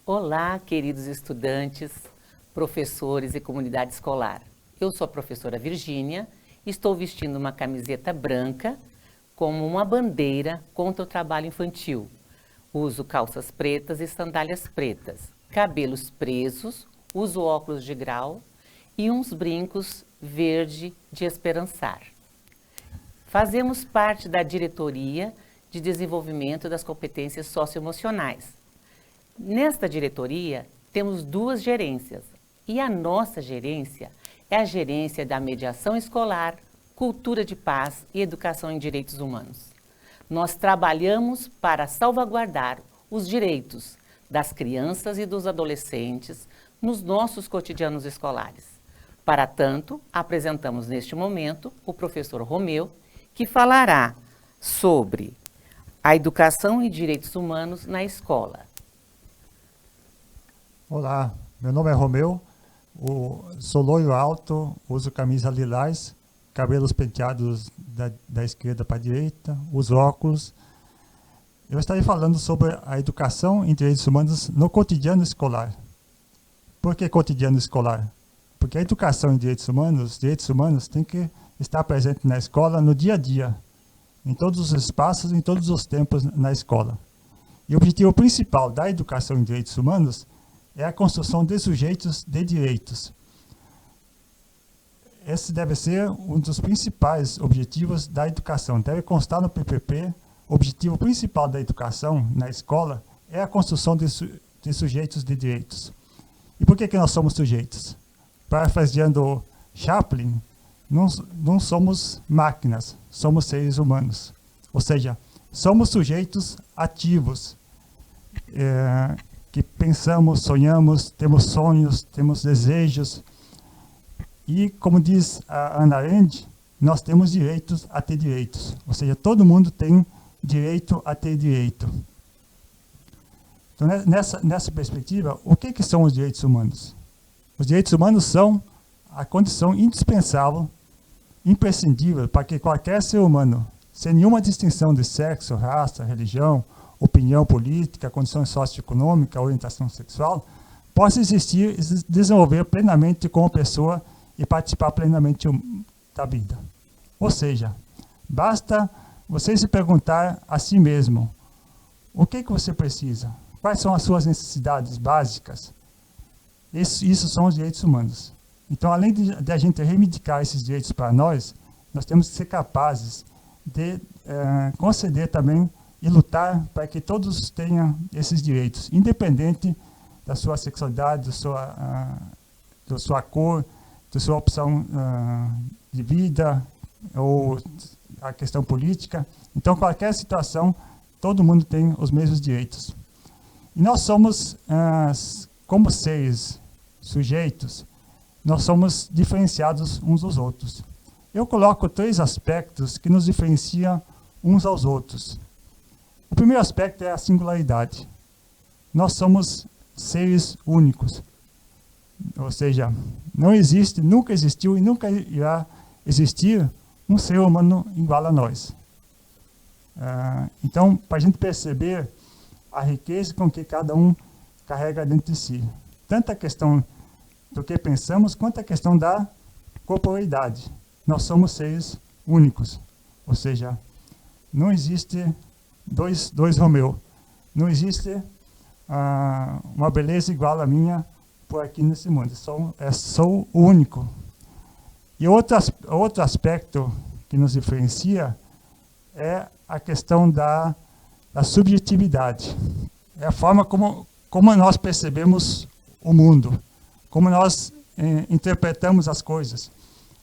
Olá, queridos estudantes, professores e comunidade escolar. Eu sou a professora Virgínia, estou vestindo uma camiseta branca como uma bandeira contra o trabalho infantil. Uso calças pretas e sandálias pretas, cabelos presos, uso óculos de grau e uns brincos verde de esperançar. Fazemos parte da diretoria de desenvolvimento das competências socioemocionais. Nesta diretoria, temos duas gerências, e a nossa gerência é a gerência da mediação escolar, cultura de paz e educação em direitos humanos. Nós trabalhamos para salvaguardar os direitos das crianças e dos adolescentes nos nossos cotidianos escolares. Para tanto, apresentamos neste momento o professor Romeu, que falará sobre a educação e direitos humanos na escola. Olá, meu nome é Romeu, sou loiro alto, uso camisa lilás, cabelos penteados da esquerda para a direita, uso óculos. Eu estarei falando sobre a educação em direitos humanos no cotidiano escolar. Por que cotidiano escolar? Porque a educação em direitos humanos tem que estar presente na escola no dia a dia, em todos os espaços, em todos os tempos na escola. E o objetivo principal da educação em direitos humanos é a construção de sujeitos de direitos. Esse deve ser um dos principais objetivos da educação. Deve constar no PPP, o objetivo principal da educação na escola é a construção de sujeitos de direitos. E por que nós somos sujeitos? Parafraseando Chaplin, não somos máquinas, somos seres humanos. Ou seja, somos sujeitos ativos, que pensamos, sonhamos, temos sonhos, temos desejos. E, como diz a Hannah Arendt, nós temos direitos a ter direitos. Ou seja, todo mundo tem direito a ter direito. Então, nessa perspectiva, o que são os direitos humanos? Os direitos humanos são a condição indispensável, imprescindível, para que qualquer ser humano, sem nenhuma distinção de sexo, raça, religião, opinião política, condição socioeconômica, orientação sexual, possa existir e se desenvolver plenamente como pessoa e participar plenamente da vida. Ou seja, basta você se perguntar a si mesmo, o que você precisa? Quais são as suas necessidades básicas? Isso são os direitos humanos. Então, além de a gente reivindicar esses direitos para nós temos que ser capazes de conceder também e lutar para que todos tenham esses direitos, independente da sua sexualidade, da sua cor, da sua opção de vida ou a questão política. Então, qualquer situação, todo mundo tem os mesmos direitos. E nós somos, como seres sujeitos, nós somos diferenciados uns dos outros. Eu coloco 3 aspectos que nos diferenciam uns aos outros. O primeiro aspecto é a singularidade. Nós somos seres únicos. Ou seja, não existe, nunca existiu e nunca irá existir um ser humano igual a nós. Então, para a gente perceber a riqueza com que cada um carrega dentro de si. Tanto a questão do que pensamos, quanto a questão da corporeidade. Nós somos seres únicos. Ou seja, não existe dois Romeu. Não existe uma beleza igual à minha por aqui nesse mundo. Sou o único. E outro aspecto que nos diferencia é a questão da subjetividade. É a forma como nós percebemos o mundo, como nós interpretamos as coisas,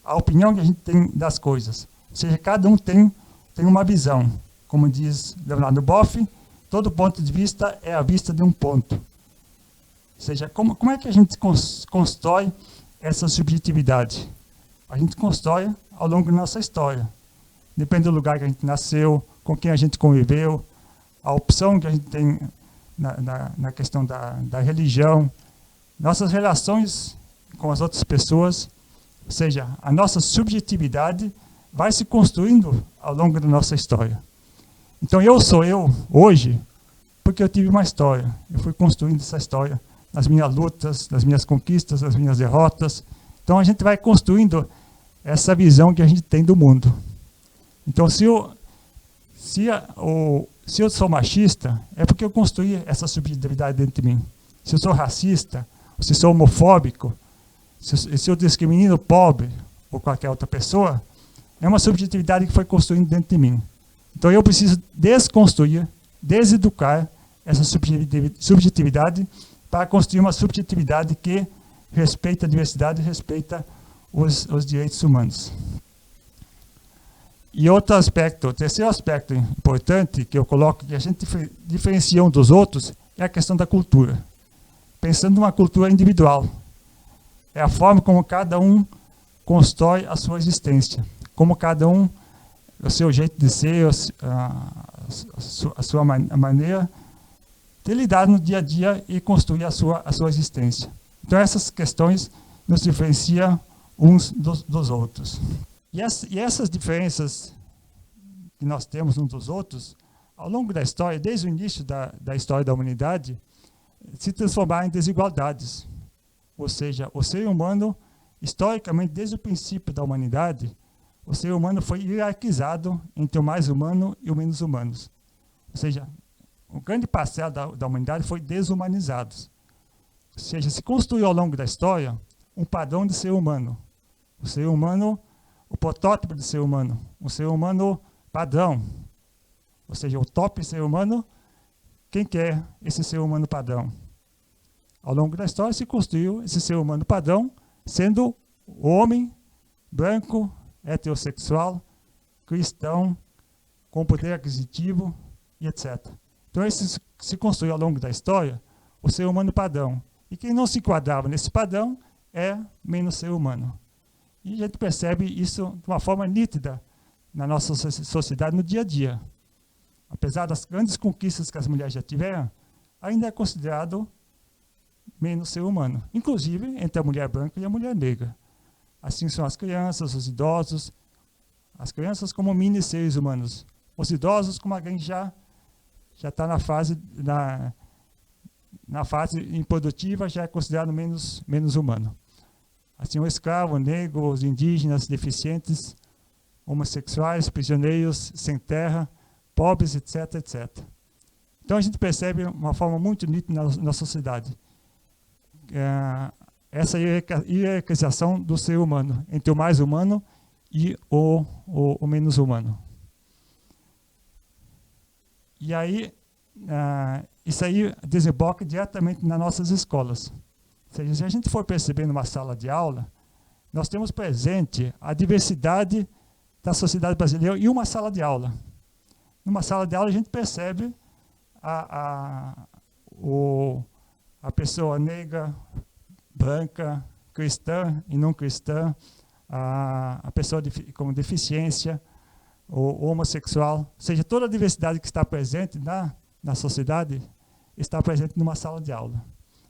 a opinião que a gente tem das coisas. Ou seja, cada um tem uma visão. Como diz Leonardo Boff, todo ponto de vista é a vista de um ponto. Ou seja, como é que a gente constrói essa subjetividade? A gente constrói ao longo da nossa história. Depende do lugar que a gente nasceu, com quem a gente conviveu, a opção que a gente tem na questão da religião, nossas relações com as outras pessoas. Ou seja, a nossa subjetividade vai se construindo ao longo da nossa história. Então, eu sou eu, hoje, porque eu tive uma história. Eu fui construindo essa história nas minhas lutas, nas minhas conquistas, nas minhas derrotas. Então a gente vai construindo essa visão que a gente tem do mundo. Então se eu sou machista, é porque eu construí essa subjetividade dentro de mim. Se eu sou racista, se eu sou homofóbico, se eu discrimino o pobre ou qualquer outra pessoa, é uma subjetividade que foi construída dentro de mim. Então eu preciso desconstruir, deseducar essa subjetividade para construir uma subjetividade que respeita a diversidade e respeita os direitos humanos. E outro aspecto, o terceiro aspecto importante que eu coloco, que a gente diferencia um dos outros, é a questão da cultura. Pensando numa cultura individual. É a forma como cada um constrói a sua existência. Como cada um, o seu jeito de ser, a sua maneira de lidar no dia a dia e construir a sua existência. Então essas questões nos diferenciam uns dos outros. E essas diferenças que nós temos uns dos outros, ao longo da história, desde o início da história da humanidade, se transformaram em desigualdades. Ou seja, o ser humano, historicamente, desde o princípio da humanidade, o ser humano foi hierarquizado entre o mais humano e o menos humanos. Ou seja, um grande parcela da humanidade foi desumanizado. Ou seja, se construiu ao longo da história um padrão de ser humano. O ser humano, o protótipo de ser humano, o ser humano padrão. Ou seja, o top ser humano, quem quer esse ser humano padrão? Ao longo da história se construiu esse ser humano padrão, sendo homem, branco, heterossexual, cristão, com poder aquisitivo e etc. Então, esse se construiu ao longo da história o ser humano padrão. E quem não se enquadrava nesse padrão é menos ser humano. E a gente percebe isso de uma forma nítida na nossa sociedade no dia a dia. Apesar das grandes conquistas que as mulheres já tiveram, ainda é considerado menos ser humano. Inclusive entre a mulher branca e a mulher negra. Assim são as crianças, os idosos, as crianças como mini seres humanos. Os idosos como alguém já está na fase improdutiva, já é considerado menos humano. Assim, o escravo, o negro, os indígenas, deficientes, homossexuais, prisioneiros, sem terra, pobres, etc, etc. Então a gente percebe uma forma muito nítida na sociedade. Essa hierarquização do ser humano, entre o mais humano e o menos humano. E aí, isso aí desemboca diretamente nas nossas escolas. Ou seja, se a gente for perceber numa sala de aula, nós temos presente a diversidade da sociedade brasileira em uma sala de aula. Numa sala de aula a gente percebe a pessoa negra, branca, cristã e não cristã, a pessoa com deficiência, o homossexual, ou seja, toda a diversidade que está presente na sociedade está presente numa sala de aula.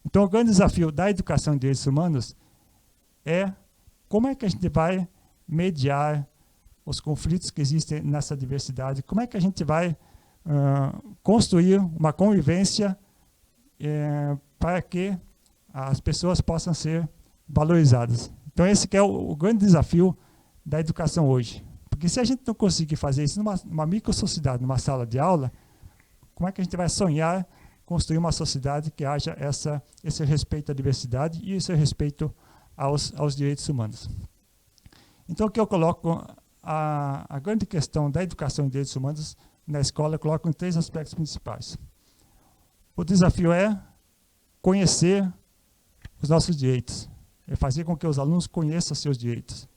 Então, o grande desafio da educação de direitos humanos é como é que a gente vai mediar os conflitos que existem nessa diversidade, como é que a gente vai construir uma convivência para que as pessoas possam ser valorizadas. Então, esse que é o grande desafio da educação hoje. Porque se a gente não conseguir fazer isso numa microsociedade, numa sala de aula, como é que a gente vai sonhar construir uma sociedade que haja esse respeito à diversidade e esse respeito aos direitos humanos? Então, o que eu coloco, a grande questão da educação de direitos humanos na escola, eu coloco em 3 aspectos principais. O desafio é conhecer os nossos direitos, é fazer com que os alunos conheçam seus direitos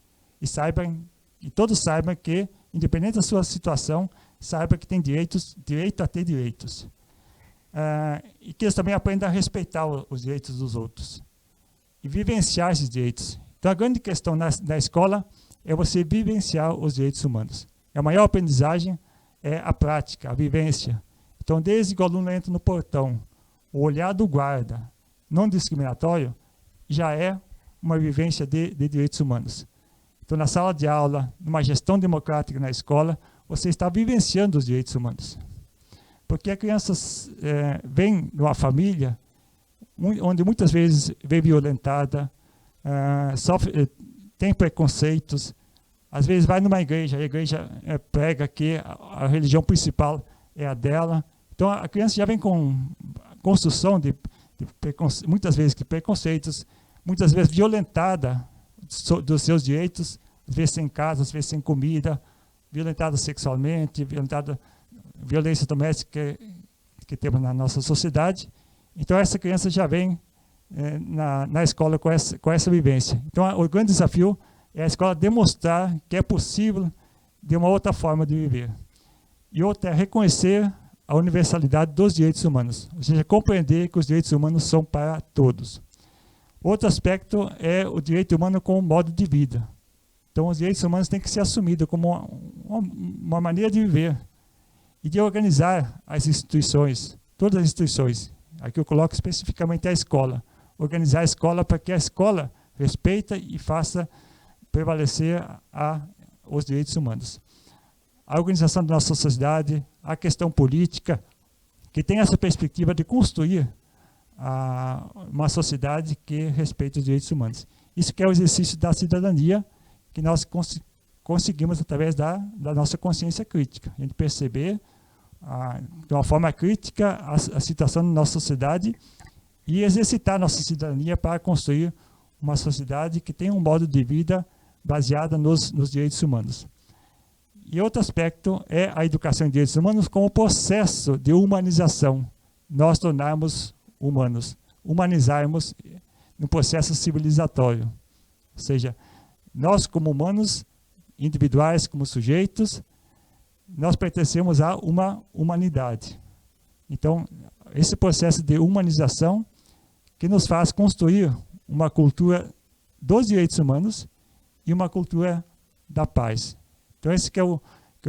e todos saibam que, independente da sua situação, saibam que tem direito a ter direitos. E que eles também aprendam a respeitar os direitos dos outros e vivenciar esses direitos. Então, a grande questão na escola é você vivenciar os direitos humanos. A maior aprendizagem é a prática, a vivência. Então, desde que o aluno entra no portão, o olhar do guarda, não discriminatório, já é uma vivência de direitos humanos. Então, na sala de aula, numa gestão democrática na escola, você está vivenciando os direitos humanos. Porque a criança vem de uma família onde muitas vezes vem violentada, sofre, tem preconceitos, às vezes vai numa igreja, a igreja prega que a religião principal é a dela. Então a criança já vem com construção muitas vezes de preconceitos, muitas vezes violentada dos seus direitos, às vezes sem casa, às vezes sem comida, violentada sexualmente, violência doméstica que temos na nossa sociedade. Então essa criança já vem na escola com essa vivência. Então o grande desafio é a escola demonstrar que é possível de uma outra forma de viver. E outra é reconhecer a universalidade dos direitos humanos, ou seja, compreender que os direitos humanos são para todos. Outro aspecto é o direito humano como modo de vida. Então os direitos humanos têm que ser assumidos como uma maneira de viver e de organizar as instituições, todas as instituições. Aqui eu coloco especificamente a escola. Organizar a escola para que a escola respeite e faça prevalecer os direitos humanos. A organização da nossa sociedade, a questão política, que tem essa perspectiva de construir uma sociedade que respeite os direitos humanos. Isso que é o exercício da cidadania que nós conseguimos através da nossa consciência crítica. A gente perceber de uma forma crítica a situação da nossa sociedade e exercitar nossa cidadania para construir uma sociedade que tenha um modo de vida baseada nos direitos humanos. E outro aspecto é a educação em direitos humanos como processo de humanização. Nós tornarmos humanos, humanizarmos no processo civilizatório. Ou seja, nós como humanos, individuais como sujeitos, nós pertencemos a uma humanidade. Então, esse processo de humanização que nos faz construir uma cultura dos direitos humanos e uma cultura da paz. Então, esse que eu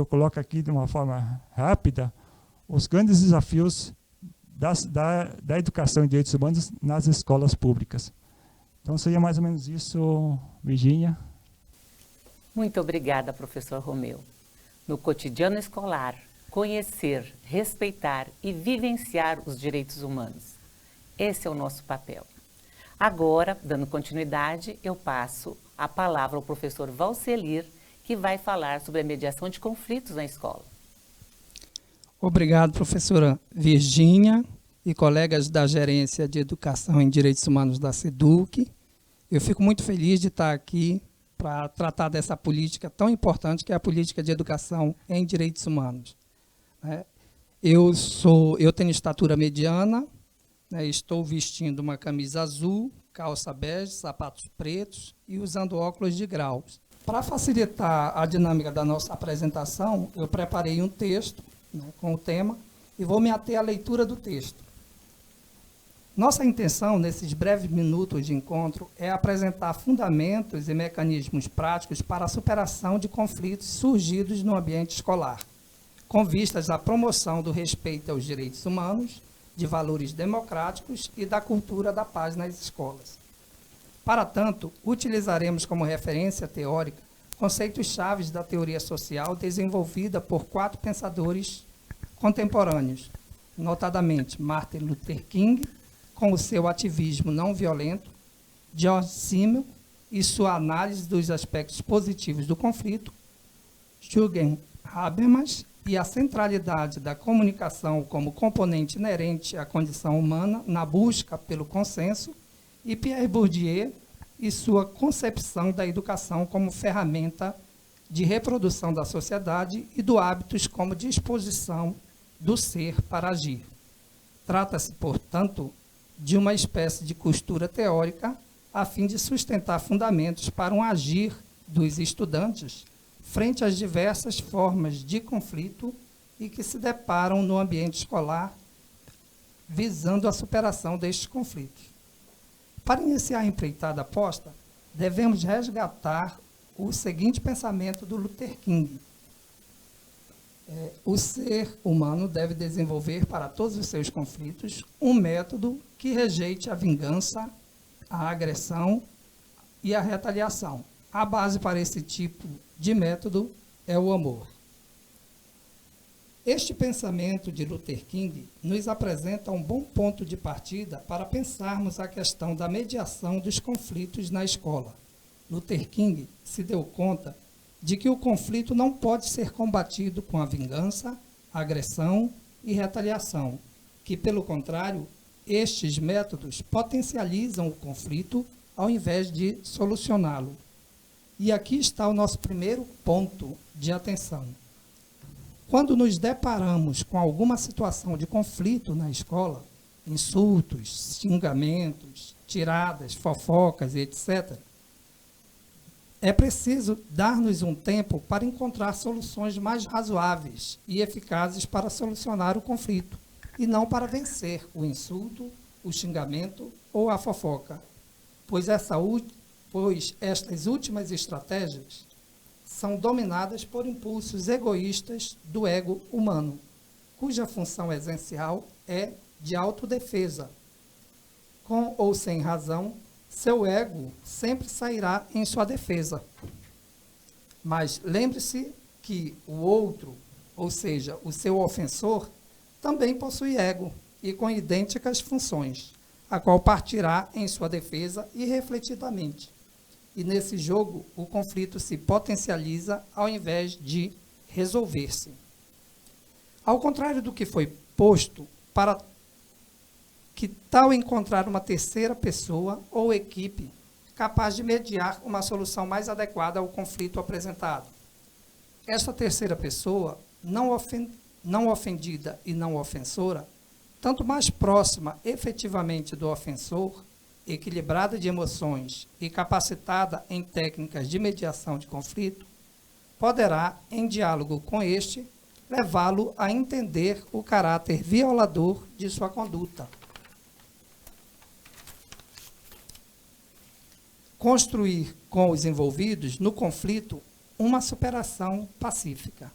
coloco aqui de uma forma rápida, os grandes desafios da educação em direitos humanos nas escolas públicas. Então, seria mais ou menos isso, Virgínia. Muito obrigada, professor Romeu. No cotidiano escolar, conhecer, respeitar e vivenciar os direitos humanos. Esse é o nosso papel. Agora, dando continuidade, eu passo a palavra ao professor Valcelir, que vai falar sobre a mediação de conflitos na escola. Obrigado, professora Virgínia e colegas da Gerência de Educação em Direitos Humanos da SEDUC. Eu fico muito feliz de estar aqui para tratar dessa política tão importante que é a política de educação em direitos humanos. Eu tenho estatura mediana, estou vestindo uma camisa azul, calça bege, sapatos pretos e usando óculos de graus. Para facilitar a dinâmica da nossa apresentação, eu preparei um texto com o tema e vou me ater à leitura do texto. Nossa intenção, nesses breves minutos de encontro, é apresentar fundamentos e mecanismos práticos para a superação de conflitos surgidos no ambiente escolar, com vistas à promoção do respeito aos direitos humanos, de valores democráticos e da cultura da paz nas escolas. Para tanto, utilizaremos como referência teórica conceitos chaves da teoria social desenvolvida por 4 pensadores contemporâneos, notadamente Martin Luther King, com o seu ativismo não violento, George Simmel e sua análise dos aspectos positivos do conflito, Jürgen Habermas e a centralidade da comunicação como componente inerente à condição humana na busca pelo consenso, e Pierre Bourdieu e sua concepção da educação como ferramenta de reprodução da sociedade e do hábitos como disposição do ser para agir. Trata-se, portanto, de uma espécie de costura teórica a fim de sustentar fundamentos para um agir dos estudantes frente às diversas formas de conflito e que se deparam no ambiente escolar, visando a superação destes conflitos. Para iniciar a empreitada aposta, devemos resgatar o seguinte pensamento do Luther King. O ser humano deve desenvolver para todos os seus conflitos um método que rejeite a vingança, a agressão e a retaliação. A base para esse tipo de método é o amor. Este pensamento de Luther King nos apresenta um bom ponto de partida para pensarmos a questão da mediação dos conflitos na escola. Luther King se deu conta de que o conflito não pode ser combatido com a vingança, agressão e retaliação, que, pelo contrário, estes métodos potencializam o conflito ao invés de solucioná-lo. E aqui está o nosso primeiro ponto de atenção. Quando nos deparamos com alguma situação de conflito na escola, insultos, xingamentos, tiradas, fofocas e etc., é preciso dar-nos um tempo para encontrar soluções mais razoáveis e eficazes para solucionar o conflito, e não para vencer o insulto, o xingamento ou a fofoca, pois estas últimas estratégias são dominadas por impulsos egoístas do ego humano, cuja função essencial é de autodefesa. Com ou sem razão, seu ego sempre sairá em sua defesa. Mas lembre-se que o outro, ou seja, o seu ofensor, também possui ego e com idênticas funções, a qual partirá em sua defesa irrefletidamente. E nesse jogo, o conflito se potencializa ao invés de resolver-se. Ao contrário do que foi posto, para que tal encontrar uma terceira pessoa ou equipe capaz de mediar uma solução mais adequada ao conflito apresentado. Esta terceira pessoa, não ofendida e não ofensora, tanto mais próxima efetivamente do ofensor, equilibrada de emoções e capacitada em técnicas de mediação de conflito, poderá, em diálogo com este, levá-lo a entender o caráter violador de sua conduta. Construir com os envolvidos no conflito uma superação pacífica.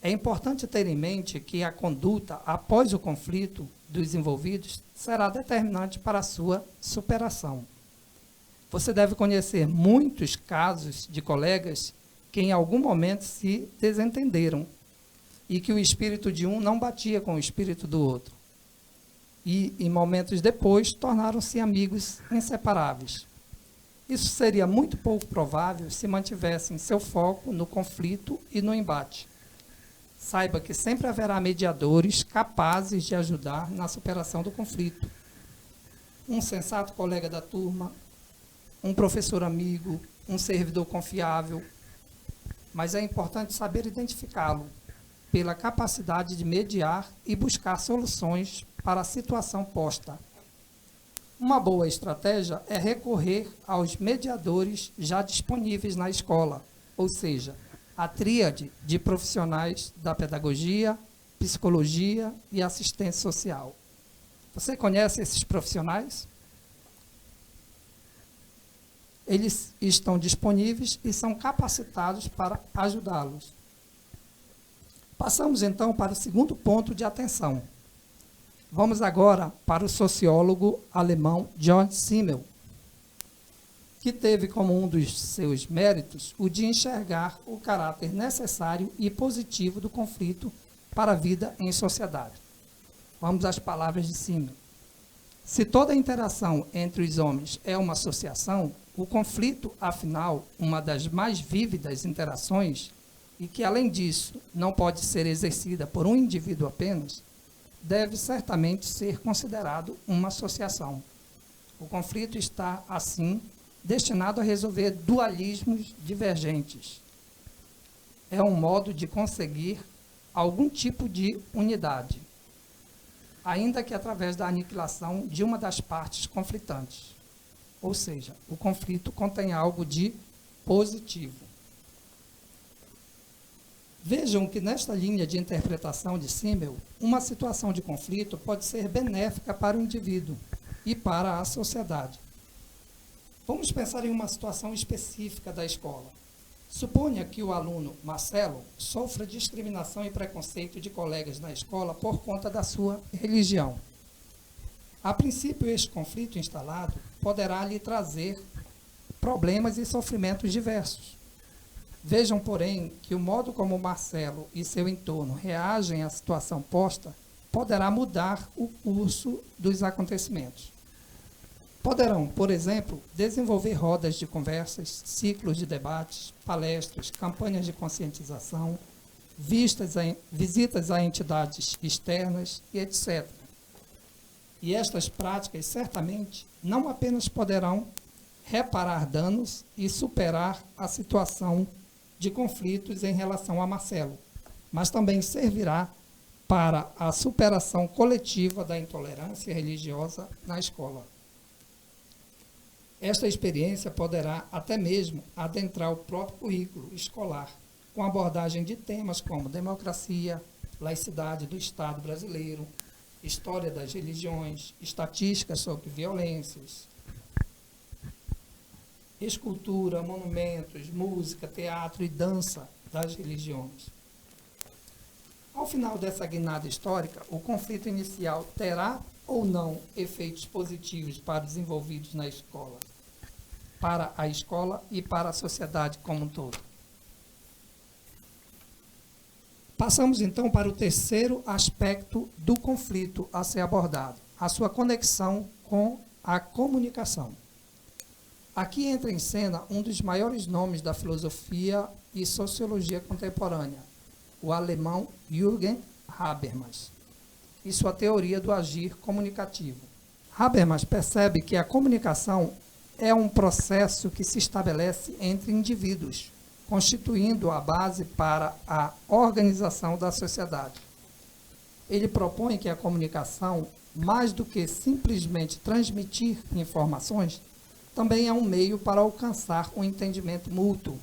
É importante ter em mente que a conduta após o conflito dos envolvidos será determinante para a sua superação. Você deve conhecer muitos casos de colegas que em algum momento se desentenderam e que o espírito de um não batia com o espírito do outro. E, em momentos depois, tornaram-se amigos inseparáveis. Isso seria muito pouco provável se mantivessem seu foco no conflito e no embate. Saiba que sempre haverá mediadores capazes de ajudar na superação do conflito. Um sensato colega da turma, um professor amigo, um servidor confiável. Mas é importante saber identificá-lo pela capacidade de mediar e buscar soluções para a situação posta. Uma boa estratégia é recorrer aos mediadores já disponíveis na escola, ou seja, a tríade de profissionais da pedagogia, psicologia e assistência social. Você conhece esses profissionais? Eles estão disponíveis e são capacitados para ajudá-los. Passamos então para o segundo ponto de atenção. Vamos agora para o sociólogo alemão John Simmel, que teve como um dos seus méritos o de enxergar o caráter necessário e positivo do conflito para a vida em sociedade. Vamos às palavras de Simmel. Se toda interação entre os homens é uma associação, o conflito, afinal, uma das mais vívidas interações, e que, além disso, não pode ser exercida por um indivíduo apenas, deve certamente ser considerado uma associação. O conflito está, assim, destinado a resolver dualismos divergentes. É um modo de conseguir algum tipo de unidade, ainda que através da aniquilação de uma das partes conflitantes. Ou seja, o conflito contém algo de positivo. Vejam que nesta linha de interpretação de Simmel, uma situação de conflito pode ser benéfica para o indivíduo e para a sociedade. Vamos pensar em uma situação específica da escola. Suponha que o aluno Marcelo sofra discriminação e preconceito de colegas na escola por conta da sua religião. A princípio, este conflito instalado poderá lhe trazer problemas e sofrimentos diversos. Vejam, porém, que o modo como Marcelo e seu entorno reagem à situação posta poderá mudar o curso dos acontecimentos. Poderão, por exemplo, desenvolver rodas de conversas, ciclos de debates, palestras, campanhas de conscientização, visitas a entidades externas e etc. E estas práticas, certamente, não apenas poderão reparar danos e superar a situação de conflitos em relação a Marcelo, mas também servirá para a superação coletiva da intolerância religiosa na escola. Esta experiência poderá até mesmo adentrar o próprio currículo escolar, com abordagem de temas como democracia, laicidade do Estado brasileiro, história das religiões, estatísticas sobre violências, escultura, monumentos, música, teatro e dança das religiões. Ao final dessa guinada histórica, o conflito inicial terá ou não efeitos positivos para os envolvidos na escola, para a escola e para a sociedade como um todo. Passamos então para o terceiro aspecto do conflito a ser abordado, a sua conexão com a comunicação. Aqui entra em cena um dos maiores nomes da filosofia e sociologia contemporânea, o alemão Jürgen Habermas, e sua teoria do agir comunicativo. Habermas percebe que a comunicação é um processo que se estabelece entre indivíduos, constituindo a base para a organização da sociedade. Ele propõe que a comunicação, mais do que simplesmente transmitir informações, também é um meio para alcançar um entendimento mútuo,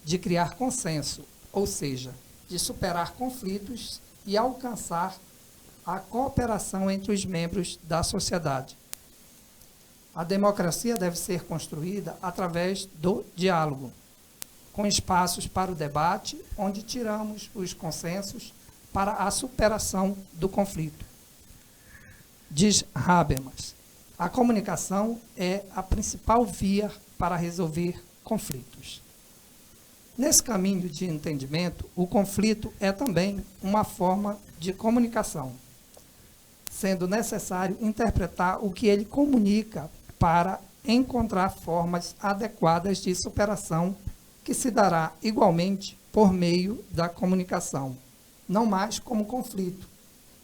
de criar consenso, ou seja, de superar conflitos e alcançar a cooperação entre os membros da sociedade. A democracia deve ser construída através do diálogo, com espaços para o debate, onde tiramos os consensos para a superação do conflito. Diz Habermas, a comunicação é a principal via para resolver conflitos. Nesse caminho de entendimento, o conflito é também uma forma de comunicação, sendo necessário interpretar o que ele comunica para encontrar formas adequadas de superação que se dará igualmente por meio da comunicação, não mais como conflito,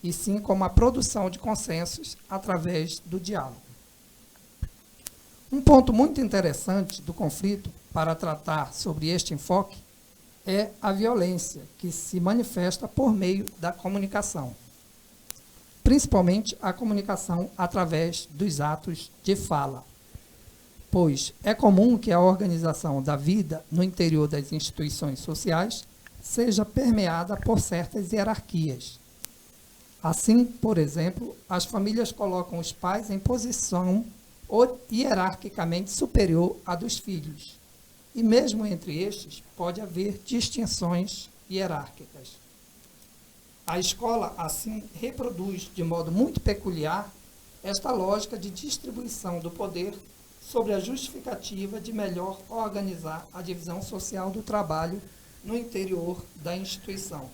e sim como a produção de consensos através do diálogo. Um ponto muito interessante do conflito para tratar sobre este enfoque é a violência que se manifesta por meio da comunicação, principalmente a comunicação através dos atos de fala, pois é comum que a organização da vida no interior das instituições sociais seja permeada por certas hierarquias. Assim, por exemplo, as famílias colocam os pais em posição hierarquicamente superior à dos filhos, e mesmo entre estes pode haver distinções hierárquicas. A escola, assim, reproduz de modo muito peculiar esta lógica de distribuição do poder sobre a justificativa de melhor organizar a divisão social do trabalho no interior da instituição.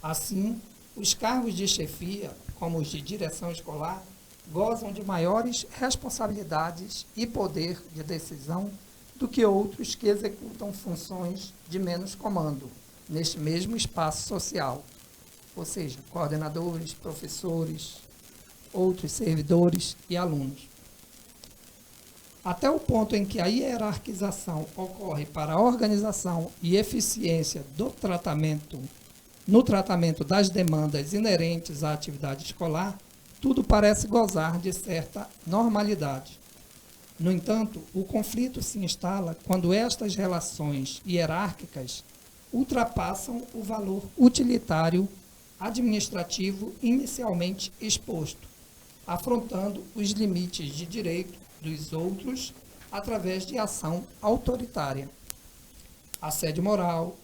Assim, os cargos de chefia, como os de direção escolar, gozam de maiores responsabilidades e poder de decisão do que outros que executam funções de menos comando, neste mesmo espaço social, ou seja, coordenadores, professores, outros servidores e alunos. Até o ponto em que a hierarquização ocorre para a organização e eficiência do tratamento, no tratamento das demandas inerentes à atividade escolar, tudo parece gozar de certa normalidade. No entanto, o conflito se instala quando estas relações hierárquicas ultrapassam o valor utilitário administrativo inicialmente exposto, afrontando os limites de direito dos outros através de ação autoritária, assédio moral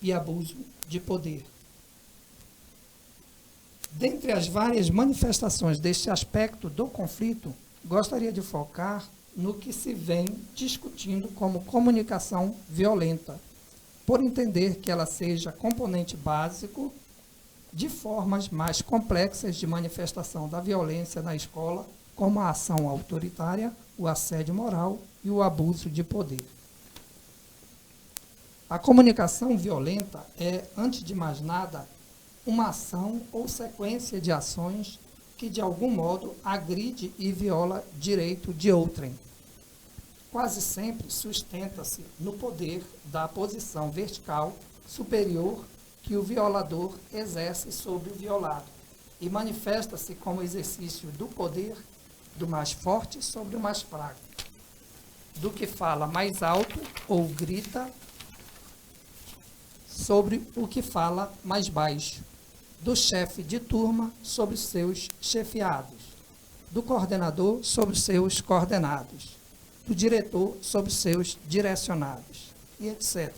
e abuso de poder. Dentre as várias manifestações deste aspecto do conflito, gostaria de focar no que se vem discutindo como comunicação violenta, por entender que ela seja componente básico de formas mais complexas de manifestação da violência na escola, como a ação autoritária, o assédio moral e o abuso de poder. A comunicação violenta é, antes de mais nada, uma ação ou sequência de ações que, de algum modo, agride e viola direito de outrem. Quase sempre sustenta-se no poder da posição vertical superior que o violador exerce sobre o violado e manifesta-se como exercício do poder do mais forte sobre o mais fraco, do que fala mais alto ou grita sobre o que fala mais baixo, do chefe de turma sobre os seus chefiados, do coordenador sobre os seus coordenados, do diretor sobre os seus direcionados, e etc.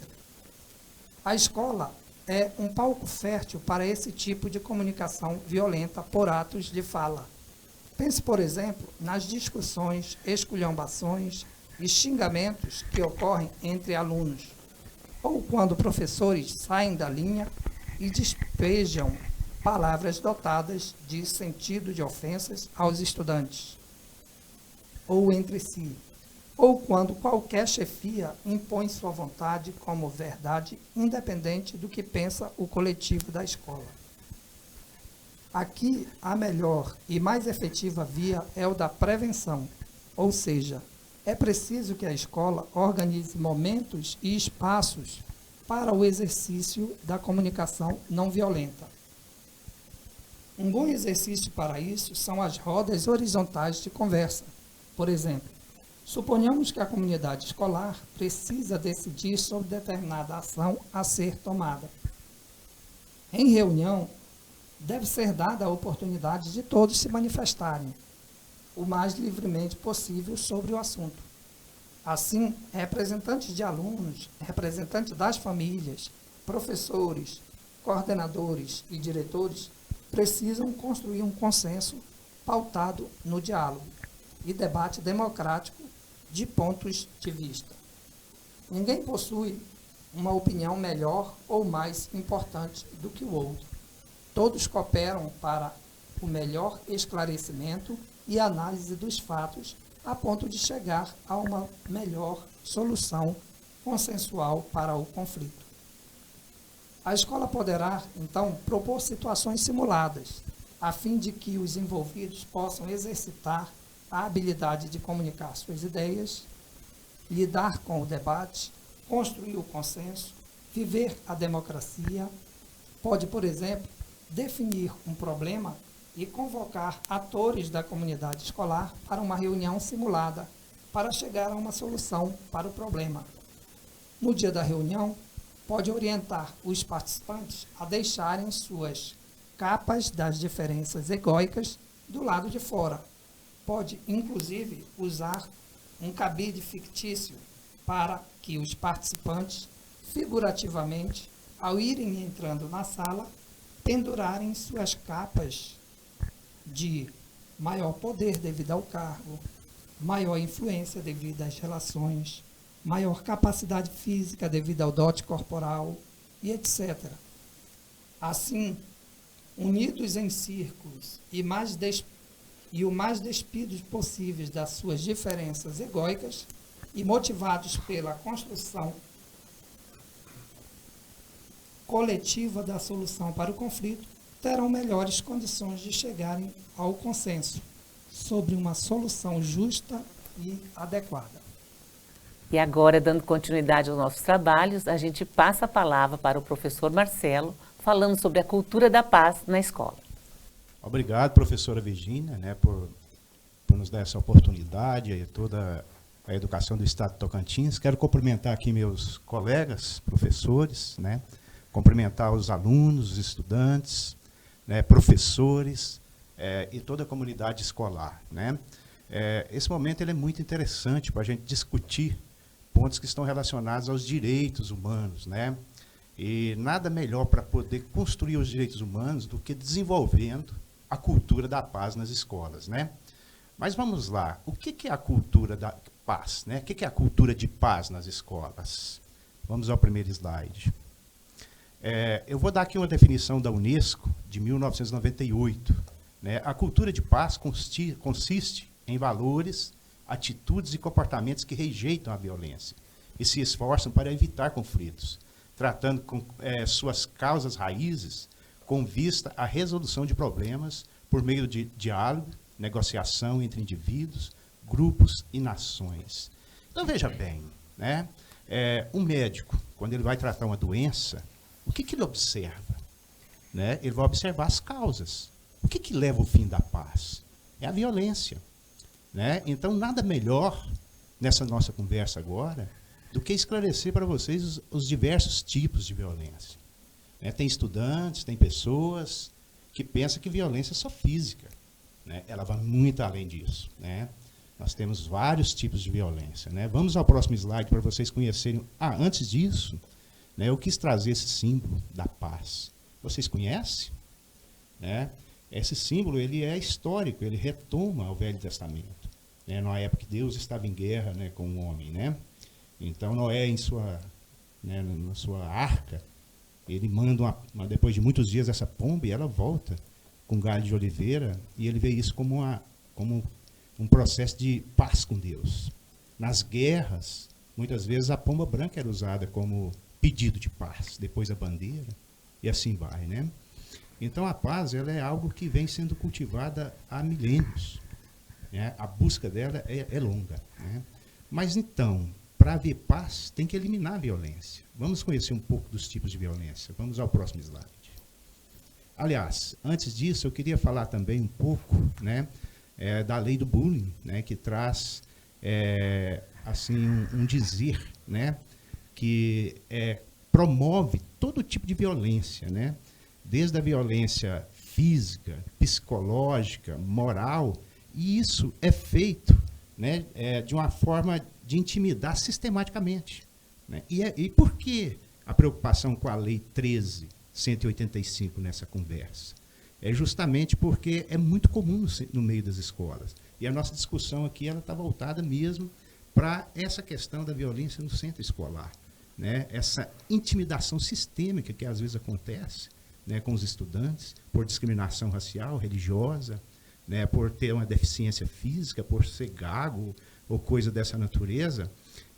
A escola é um palco fértil para esse tipo de comunicação violenta por atos de fala. Pense, por exemplo, nas discussões, esculhambações e xingamentos que ocorrem entre alunos, ou quando professores saem da linha e despejam palavras dotadas de sentido de ofensas aos estudantes, ou entre si, ou quando qualquer chefia impõe sua vontade como verdade, independente do que pensa o coletivo da escola. Aqui, a melhor e mais efetiva via é o da prevenção, ou seja, é preciso que a escola organize momentos e espaços para o exercício da comunicação não violenta. Um bom exercício para isso são as rodas horizontais de conversa. Por exemplo, suponhamos que a comunidade escolar precisa decidir sobre determinada ação a ser tomada. Em reunião, deve ser dada a oportunidade de todos se manifestarem o mais livremente possível sobre o assunto. Assim, representantes de alunos, representantes das famílias, professores, coordenadores e diretores precisam construir um consenso pautado no diálogo e debate democrático de pontos de vista. Ninguém possui uma opinião melhor ou mais importante do que o outro. Todos cooperam para o melhor esclarecimento e análise dos fatos a ponto de chegar a uma melhor solução consensual para o conflito. A escola poderá, então, propor situações simuladas, a fim de que os envolvidos possam exercitar a habilidade de comunicar suas ideias, lidar com o debate, construir o consenso, viver a democracia. Pode, por exemplo, definir um problema e convocar atores da comunidade escolar para uma reunião simulada para chegar a uma solução para o problema. No dia da reunião, pode orientar os participantes a deixarem suas capas das diferenças egóicas do lado de fora. Pode, inclusive, usar um cabide fictício para que os participantes, figurativamente, ao irem entrando na sala, pendurarem suas capas de maior poder devido ao cargo, maior influência devido às relações, maior capacidade física devido ao dote corporal e etc. Assim, unidos em círculos e o mais despidos possíveis das suas diferenças egóicas e motivados pela construção coletiva da solução para o conflito, terão melhores condições de chegarem ao consenso sobre uma solução justa e adequada. E agora, dando continuidade aos nossos trabalhos, a gente passa a palavra para o professor Marcelo, falando sobre a cultura da paz na escola. Obrigado, professora Virgínia, por nos dar essa oportunidade e toda a educação do Estado de Tocantins. Quero cumprimentar aqui meus colegas, professores, cumprimentar os alunos, os estudantes, professores e toda a comunidade escolar. Esse momento ele é muito interessante para a gente discutir pontos que estão relacionados aos direitos humanos, E nada melhor para poder construir os direitos humanos do que desenvolvendo a cultura da paz nas escolas, Mas vamos lá, o que é a cultura da paz, O que é a cultura de paz nas escolas? Vamos ao primeiro slide. Eu vou dar aqui uma definição da Unesco, de 1998. Né? A cultura de paz consiste em valores, atitudes e comportamentos que rejeitam a violência e se esforçam para evitar conflitos, tratando com suas causas raízes com vista à resolução de problemas por meio de diálogo, negociação entre indivíduos, grupos e nações. Então, veja bem, né? Um médico, quando ele vai tratar uma doença, o que ele observa? Né? Ele vai observar as causas. O que leva ao fim da paz? É a violência. Né? Então, nada melhor nessa nossa conversa agora do que esclarecer para vocês os diversos tipos de violência. Né? Tem estudantes, tem pessoas que pensam que violência é só física. Né? Ela vai muito além disso. Né? Nós temos vários tipos de violência. Né? Vamos ao próximo slide para vocês conhecerem. Antes disso, né, eu quis trazer esse símbolo da paz. Vocês conhecem? Né? Esse símbolo ele é histórico, ele retoma ao Velho Testamento. Né? Na época que Deus estava em guerra, né, com o homem. Né? Então, Noé, na sua arca, ele manda, depois de muitos dias, essa pomba, e ela volta com galho de oliveira, e ele vê isso como um processo de paz com Deus. Nas guerras, muitas vezes a pomba branca era usada como pedido de paz, depois a bandeira, e assim vai. Né? Então, a paz ela é algo que vem sendo cultivada há milênios. Né? A busca dela é longa. Né? Mas, então, para haver paz, tem que eliminar a violência. Vamos conhecer um pouco dos tipos de violência. Vamos ao próximo slide. Aliás, antes disso, eu queria falar também um pouco, né, da lei do bullying, né, que traz assim, um dizer, né, que promove todo tipo de violência, né, desde a violência física, psicológica, moral, e isso é feito, né, de uma forma de intimidar sistematicamente. Né? E por que a preocupação com a Lei 13.185 nessa conversa? É justamente porque é muito comum no meio das escolas. E a nossa discussão aqui está voltada mesmo para essa questão da violência no centro escolar. Né? Essa intimidação sistêmica que às vezes acontece, né, com os estudantes, por discriminação racial, religiosa, né, por ter uma deficiência física, por ser gago ou coisa dessa natureza.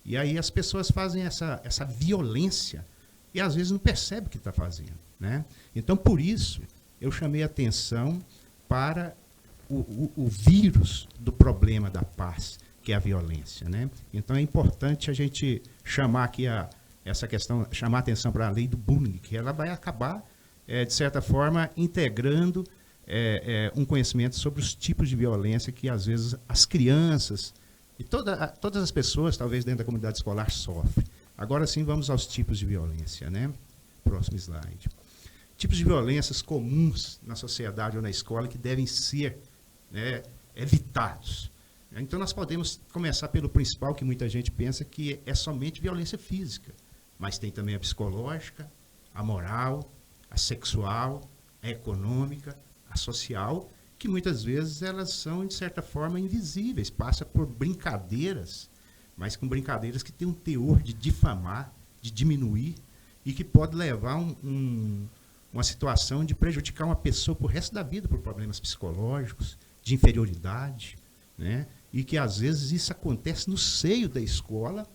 E aí as pessoas fazem essa violência e às vezes não percebem o que está fazendo. Né? Então, por isso, eu chamei a atenção para o vírus do problema da paz, que é a violência. Né? Então, é importante a gente chamar aqui essa questão, chamar a atenção para a lei do bullying, que ela vai acabar, de certa forma, integrando um conhecimento sobre os tipos de violência que, às vezes, as crianças e todas as pessoas, talvez dentro da comunidade escolar, sofrem. Agora sim, vamos aos tipos de violência. Né? Próximo slide. Tipos de violências comuns na sociedade ou na escola que devem ser, né, evitados. Então, nós podemos começar pelo principal, que muita gente pensa que é somente violência física, mas tem também a psicológica, a moral, a sexual, a econômica, a social, que muitas vezes elas são, de certa forma, invisíveis, passa por brincadeiras, mas com brincadeiras que têm um teor de difamar, de diminuir, e que pode levar uma situação de prejudicar uma pessoa por resto da vida por problemas psicológicos, de inferioridade, né? E que às vezes isso acontece no seio da escola,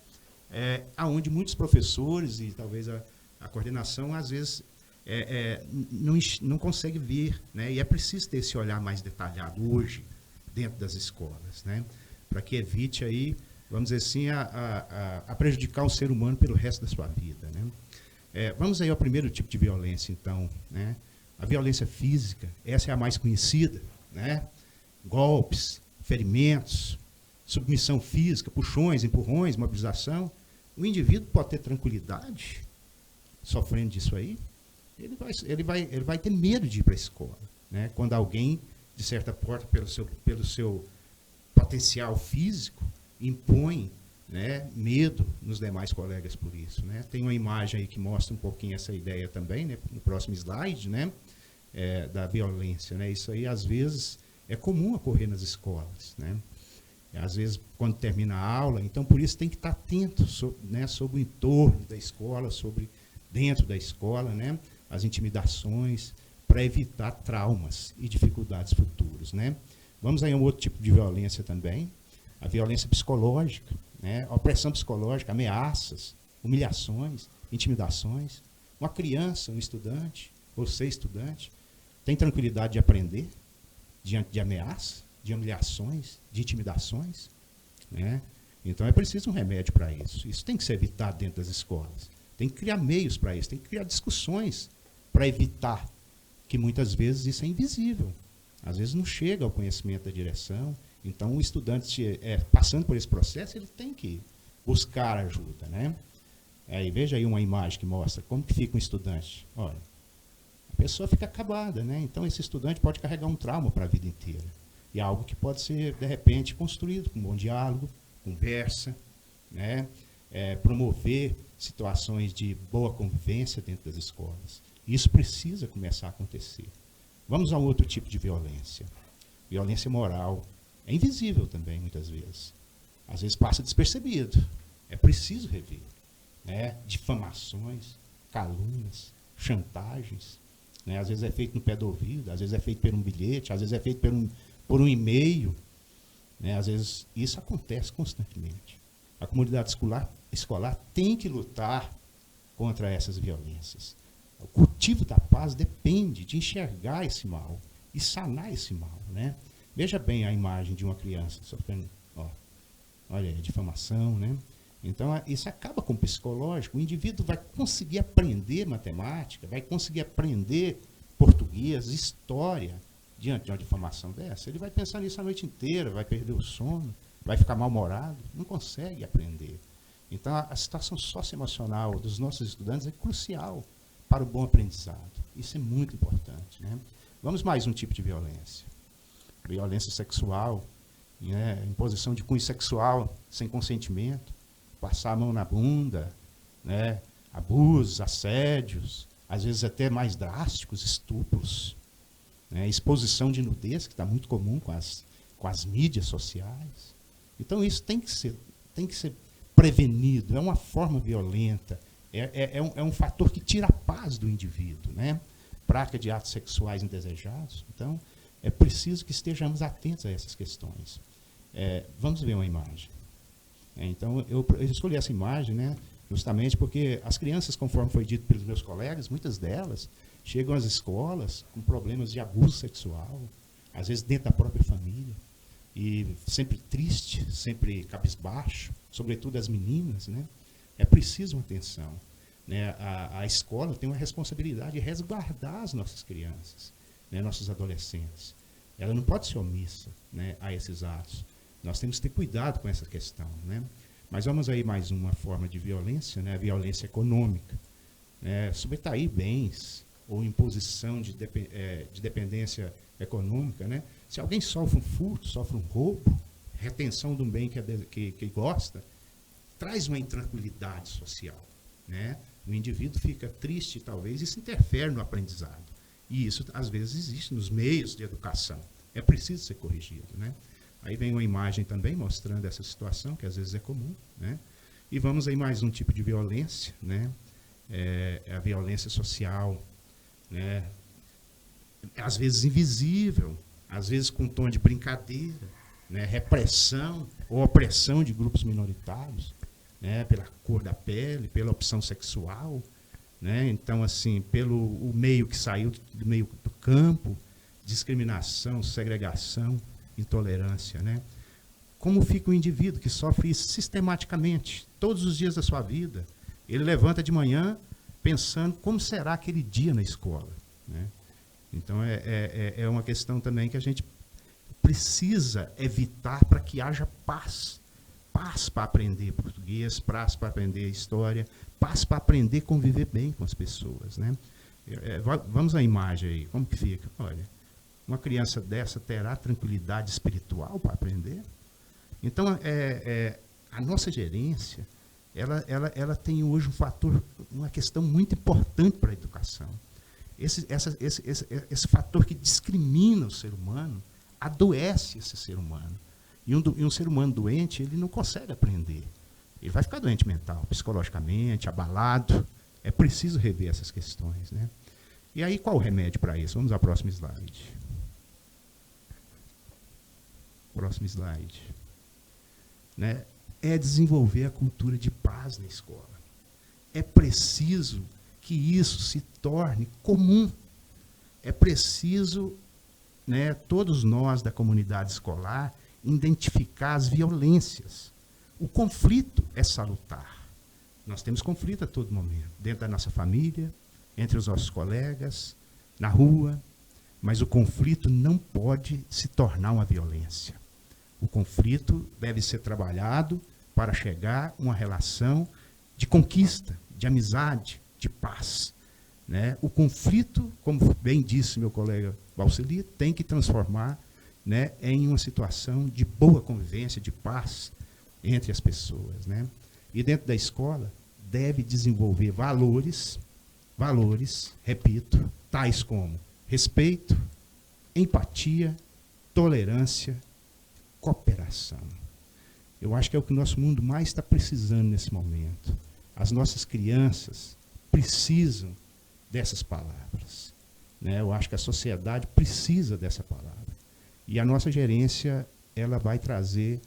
onde muitos professores e talvez a coordenação às vezes não consegue ver, né? E é preciso ter esse olhar mais detalhado hoje dentro das escolas, né? Para que evite aí, vamos dizer assim, a prejudicar o ser humano pelo resto da sua vida, né? Vamos aí ao primeiro tipo de violência, então. Né? A violência física, essa é a mais conhecida. Né? Golpes, ferimentos, submissão física, puxões, empurrões, mobilização. O indivíduo pode ter tranquilidade sofrendo disso aí. Ele vai ter medo de ir para a escola. Né? Quando alguém, de certa forma, pelo seu potencial físico, impõe, né, medo nos demais colegas por isso. Né? Tem uma imagem aí que mostra um pouquinho essa ideia também, né, no próximo slide, né, da violência. Né? Isso aí, às vezes, é comum ocorrer nas escolas. Né? às vezes quando termina a aula. Então, por isso tem que estar atento sobre o entorno da escola, sobre dentro da escola, né, as intimidações, para evitar traumas e dificuldades futuras, né. Vamos aí a um outro tipo de violência também, a violência psicológica, né, a opressão psicológica, ameaças, humilhações, intimidações. Uma criança, um estudante, você estudante, tem tranquilidade de aprender diante de ameaças, de humilhações, de intimidações, né? Então é preciso um remédio para isso. Isso tem que ser evitado dentro das escolas. Tem que criar meios para isso, tem que criar discussões para evitar, que muitas vezes isso é invisível. Às vezes não chega ao conhecimento da direção. Então o estudante, passando por esse processo, ele tem que buscar ajuda, né? Aí, veja aí uma imagem que mostra como que fica um estudante. Olha, a pessoa fica acabada, né? Então esse estudante pode carregar um trauma para a vida inteira. E é algo que pode ser, de repente, construído com um bom diálogo, conversa, né? Promover situações de boa convivência dentro das escolas. Isso precisa começar a acontecer. Vamos a um outro tipo de violência. Violência moral. É invisível também, muitas vezes. Às vezes passa despercebido. É preciso rever, né? Difamações, calúnias, chantagens. Né? Às vezes é feito no pé do ouvido, às vezes é feito por um bilhete, às vezes é feito por um e-mail. Né? Às vezes isso acontece constantemente. A comunidade escolar tem que lutar contra essas violências. O cultivo da paz depende de enxergar esse mal e sanar esse mal. Né? Veja bem a imagem de uma criança sofrendo, olha, difamação, né? Então, isso acaba com o psicológico. O indivíduo vai conseguir aprender matemática, vai conseguir aprender português, história, diante de uma difamação dessa. Ele vai pensar nisso a noite inteira, vai perder o sono, vai ficar mal-humorado, não consegue aprender. Então, a situação socioemocional dos nossos estudantes é crucial para o bom aprendizado. Isso é muito importante, né? Vamos mais um tipo de violência. Violência sexual, né? Imposição de cunho sexual sem consentimento, passar a mão na bunda, né? Abusos, assédios, às vezes até mais drásticos, estupros, né? Exposição de nudez, que está muito comum com as mídias sociais. Então, isso tem que ser prevenido, é uma forma violenta, é um fator que tira a paz do indivíduo, né? Prática de atos sexuais indesejados. Então, é preciso que estejamos atentos a essas questões. Vamos ver uma imagem. Então, eu escolhi essa imagem, né, justamente porque as crianças, conforme foi dito pelos meus colegas, muitas delas chegam às escolas com problemas de abuso sexual, às vezes dentro da própria família, e sempre triste, sempre cabisbaixo, sobretudo as meninas, né? É preciso uma atenção. Né? A escola tem uma responsabilidade de resguardar as nossas crianças, né, nossos adolescentes. Ela não pode ser omissa, né, a esses atos. Nós temos que ter cuidado com essa questão, né? Mas vamos aí mais uma forma de violência, né? A violência econômica. Né? Subtrair bens ou imposição de dependência econômica. Né? Se alguém sofre um furto, sofre um roubo, retenção de um bem que gosta, traz uma intranquilidade social. Né? O indivíduo fica triste, talvez, e isso interfere no aprendizado. E isso, às vezes, existe nos meios de educação. É preciso ser corrigido, né? Aí vem uma imagem também mostrando essa situação, que às vezes é comum, né? E vamos aí mais um tipo de violência, né? É a violência social, né? Às vezes invisível, às vezes com tom de brincadeira, né? Repressão ou opressão de grupos minoritários, né? Pela cor da pele, pela opção sexual, né? Então, assim, o meio que saiu do meio do campo, discriminação, segregação, intolerância, né? Como fica o indivíduo que sofre isso sistematicamente, todos os dias da sua vida? Ele levanta de manhã pensando como será aquele dia na escola, né? Então, é uma questão também que a gente precisa evitar para que haja paz. Paz para aprender português, paz para aprender história, paz para aprender a conviver bem com as pessoas, né? Vamos à imagem aí, como que fica? Olha, uma criança dessa terá tranquilidade espiritual para aprender? Então, a nossa gerência, ela tem hoje um fator, uma questão muito importante para a educação. Esse fator que discrimina o ser humano, adoece esse ser humano. E um ser humano doente, ele não consegue aprender. Ele vai ficar doente mental, psicologicamente, abalado. É preciso rever essas questões, né? E aí, qual o remédio para isso? Vamos ao próximo slide. Próximo slide. Né? É desenvolver a cultura de paz na escola. É preciso que isso se torne comum. É preciso, né, todos nós da comunidade escolar, identificar as violências. O conflito é salutar. Nós temos conflito a todo momento, dentro da nossa família, entre os nossos colegas, na rua, mas o conflito não pode se tornar uma violência. O conflito deve ser trabalhado para chegar a uma relação de conquista, de amizade, de paz. Né? O conflito, como bem disse meu colega Valceli, tem que transformar, né, em uma situação de boa convivência, de paz entre as pessoas. Né? E dentro da escola deve desenvolver valores, repito, tais como respeito, empatia, tolerância, cooperação. Eu acho que é o que o nosso mundo mais está precisando nesse momento. As nossas crianças precisam dessas palavras. Né? Eu acho que a sociedade precisa dessa palavra. E a nossa gerência, ela vai trazer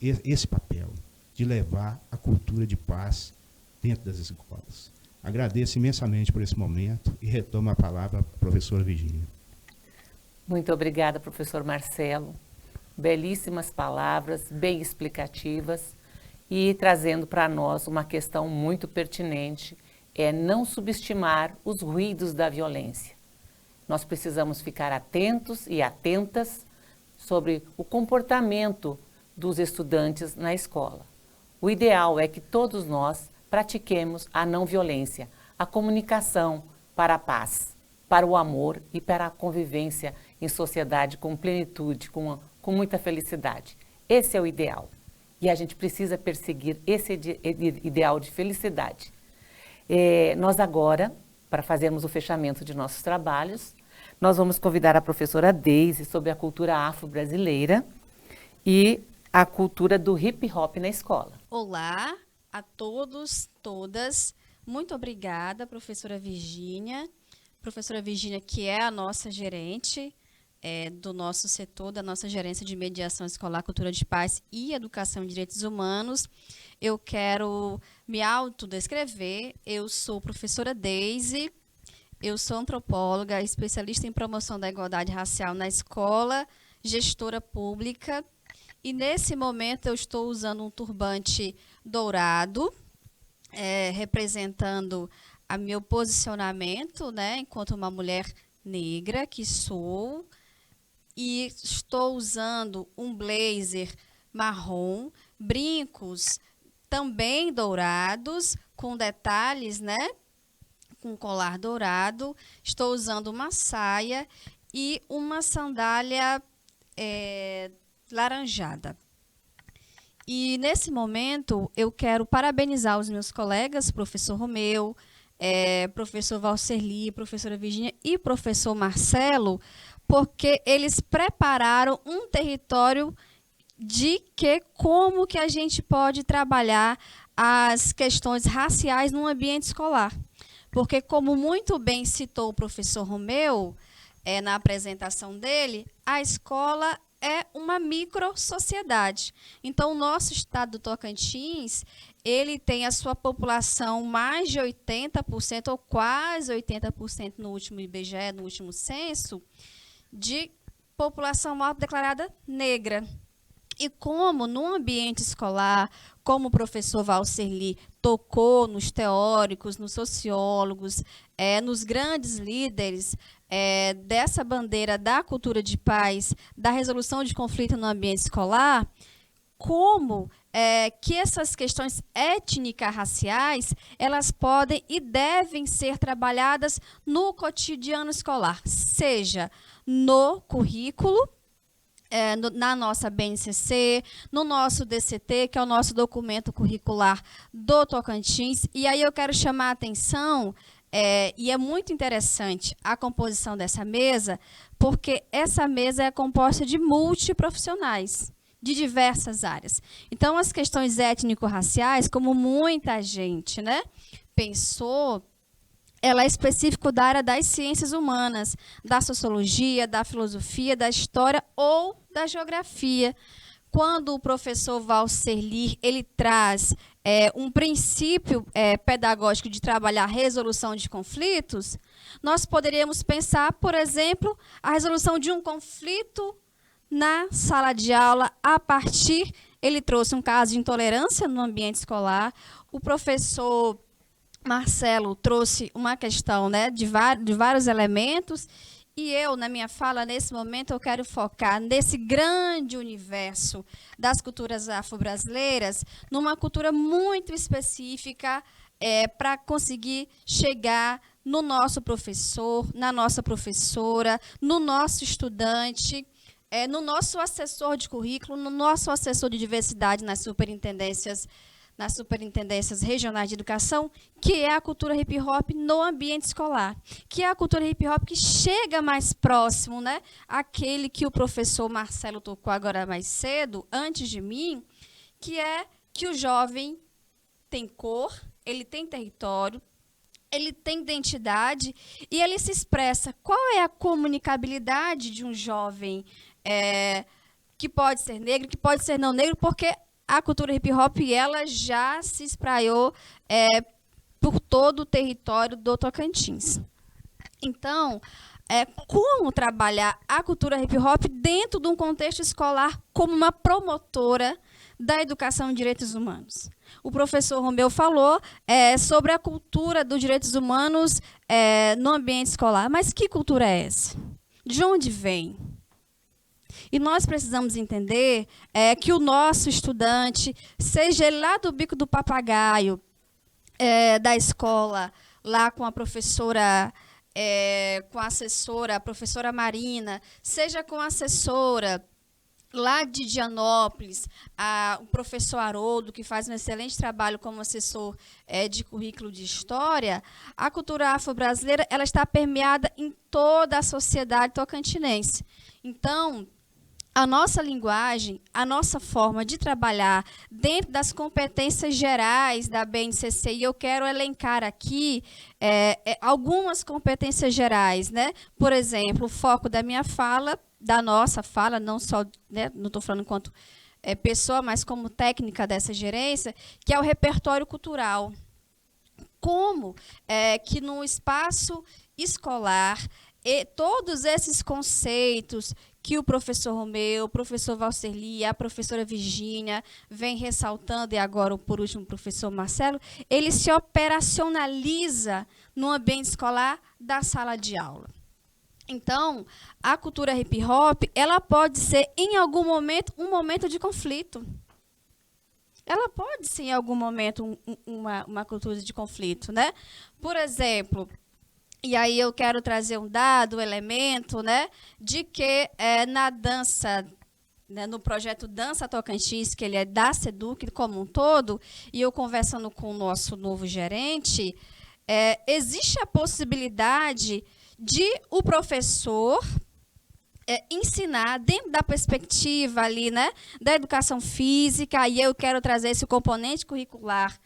esse papel de levar a cultura de paz dentro das escolas. Agradeço imensamente por esse momento e retomo a palavra à professora Virgínia. Muito obrigada, professor Marcelo. Belíssimas palavras, bem explicativas e trazendo para nós uma questão muito pertinente, é não subestimar os ruídos da violência. Nós precisamos ficar atentos e atentas sobre o comportamento dos estudantes na escola. O ideal é que todos nós pratiquemos a não violência, a comunicação para a paz, para o amor e para a convivência em sociedade com plenitude, com muita felicidade. Esse é o ideal. E a gente precisa perseguir esse ideal de felicidade. Nós agora, para fazermos o fechamento de nossos trabalhos, nós vamos convidar a professora Deise sobre a cultura afro-brasileira e a cultura do hip-hop na escola. Olá a todos, todas. Muito obrigada, professora Virgínia. Professora Virgínia, que é a nossa gerente do nosso setor, da nossa gerência de mediação escolar, cultura de paz e educação em direitos humanos. Eu quero me autodescrever. Eu sou professora Deise, eu sou antropóloga, especialista em promoção da igualdade racial na escola, gestora pública, e nesse momento eu estou usando um turbante dourado, representando o meu posicionamento, né, enquanto uma mulher negra que sou, e estou usando um blazer marrom, brincos também dourados, com detalhes, né, com colar dourado. Estou usando uma saia e uma sandália laranjada. E nesse momento eu quero parabenizar os meus colegas, professor Romeu, professor Valceli, professora Virgínia e professor Marcelo, porque eles prepararam um território de como que a gente pode trabalhar as questões raciais no ambiente escolar. Porque, como muito bem citou o professor Romeu, na apresentação dele, a escola é uma micro-sociedade. Então, o nosso estado do Tocantins, ele tem a sua população mais de 80%, ou quase 80% no último IBGE, no último censo, de população autodeclarada negra. E como no ambiente escolar, como o professor Valceli tocou nos teóricos, nos sociólogos, nos grandes líderes dessa bandeira da cultura de paz, da resolução de conflito no ambiente escolar, como que essas questões étnico-raciais, elas podem e devem ser trabalhadas no cotidiano escolar, seja no currículo, na nossa BNCC, no nosso DCT, que é o nosso documento curricular do Tocantins. E aí eu quero chamar a atenção, e é muito interessante a composição dessa mesa, porque essa mesa é composta de multiprofissionais. de diversas áreas. Então, as questões étnico-raciais, como muita gente, né, pensou, ela é específica da área das ciências humanas, da sociologia, da filosofia, da história ou da geografia. Quando o professor Valserli, ele traz um princípio pedagógico de trabalhar a resolução de conflitos, nós poderíamos pensar, por exemplo, a resolução de um conflito na sala de aula a partir... Ele trouxe um caso de intolerância no ambiente escolar, o professor Marcelo trouxe uma questão, né, de vários elementos, e eu, na minha fala, nesse momento, eu quero focar nesse grande universo das culturas afro-brasileiras, numa cultura muito específica, para conseguir chegar no nosso professor, na nossa professora, no nosso estudante, no nosso assessor de currículo, no nosso assessor de diversidade nas superintendências regionais de educação, que é a cultura hip-hop no ambiente escolar, que é a cultura hip-hop que chega mais próximo, né, àquele que o professor Marcelo tocou agora mais cedo, antes de mim, que é que o jovem tem cor, ele tem território, ele tem identidade e ele se expressa. Qual é a comunicabilidade de um jovem que pode ser negro, que pode ser não negro, porque a cultura hip-hop ela já se espraiou por todo o território do Tocantins. Então, como trabalhar a cultura hip-hop dentro de um contexto escolar como uma promotora da educação em direitos humanos? O professor Romeu falou sobre a cultura dos direitos humanos no ambiente escolar. Mas que cultura é essa? De onde vem? E nós precisamos entender que o nosso estudante, seja ele lá do Bico do Papagaio, da escola, lá com a professora, com a assessora, a professora Marina, seja com a assessora lá de Dianópolis, o professor Haroldo, que faz um excelente trabalho como assessor de currículo de história, a cultura afro-brasileira ela está permeada em toda a sociedade tocantinense. Então, a nossa linguagem, a nossa forma de trabalhar dentro das competências gerais da BNCC, e eu quero elencar aqui algumas competências gerais, né? Por exemplo, o foco da minha fala, da nossa fala, não só, né, não estou falando enquanto pessoa, mas como técnica dessa gerência, que é o repertório cultural. Como que no espaço escolar, todos esses conceitos que o professor Romeu, o professor Valserli, a professora Virgínia vem ressaltando, e agora, por último, o professor Marcelo, ele se operacionaliza no ambiente escolar da sala de aula. Então, a cultura hip-hop, ela pode ser, em algum momento, um momento de conflito. Ela pode ser, em algum momento, uma cultura de conflito, né? Por exemplo... E aí eu quero trazer um dado, um elemento, né, de que na dança, né, no projeto Dança Tocantins, que ele é da SEDUC como um todo, e eu conversando com o nosso novo gerente, existe a possibilidade de o professor ensinar dentro da perspectiva ali, né, da educação física, e eu quero trazer esse componente curricular.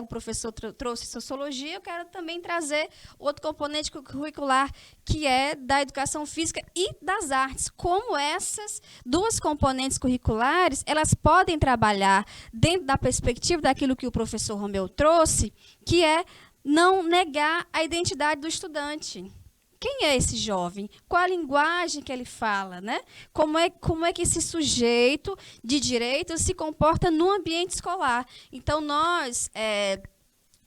O professor trouxe sociologia, eu quero também trazer outro componente curricular, que é da educação física e das artes. Como essas duas componentes curriculares, elas podem trabalhar dentro da perspectiva daquilo que o professor Romeu trouxe, que é não negar a identidade do estudante. Quem é esse jovem? Qual a linguagem que ele fala, né? Como é que esse sujeito de direito se comporta no ambiente escolar? Então, nós,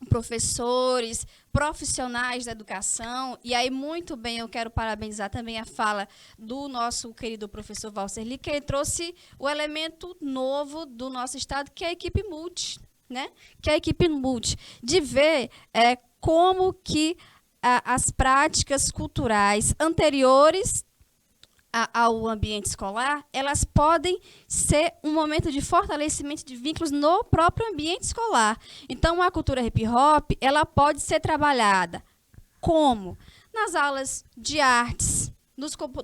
professores, profissionais da educação, e aí, muito bem, eu quero parabenizar também a fala do nosso querido professor Valserli, que ele trouxe o elemento novo do nosso estado, que é a equipe multi, né? Que é a equipe multi, de ver como que as práticas culturais anteriores ao ambiente escolar, elas podem ser um momento de fortalecimento de vínculos no próprio ambiente escolar. Então, a cultura hip-hop, ela pode ser trabalhada como? Nas aulas de artes,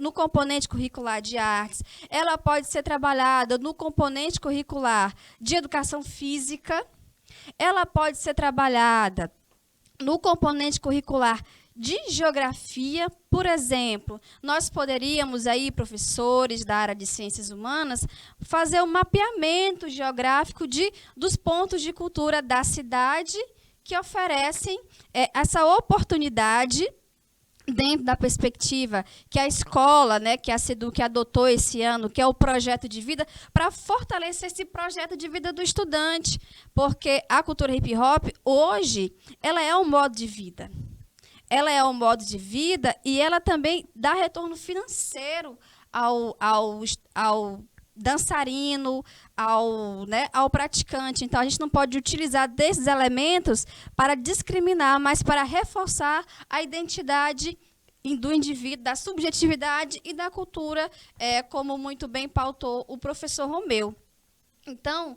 no componente curricular de artes, ela pode ser trabalhada no componente curricular de educação física, ela pode ser trabalhada no componente curricular de geografia. Por exemplo, nós poderíamos aí, professores da área de ciências humanas, fazer um mapeamento geográfico dos pontos de cultura da cidade que oferecem essa oportunidade dentro da perspectiva que a escola, né, que a SEDUC adotou esse ano, que é o projeto de vida, para fortalecer esse projeto de vida do estudante, porque a cultura hip hop, hoje, ela é um modo de vida. Ela é um modo de vida e ela também dá retorno financeiro ao dançarino, ao praticante. Então, a gente não pode utilizar desses elementos para discriminar, mas para reforçar a identidade do indivíduo, da subjetividade e da cultura, como muito bem pautou o professor Romeu. Então,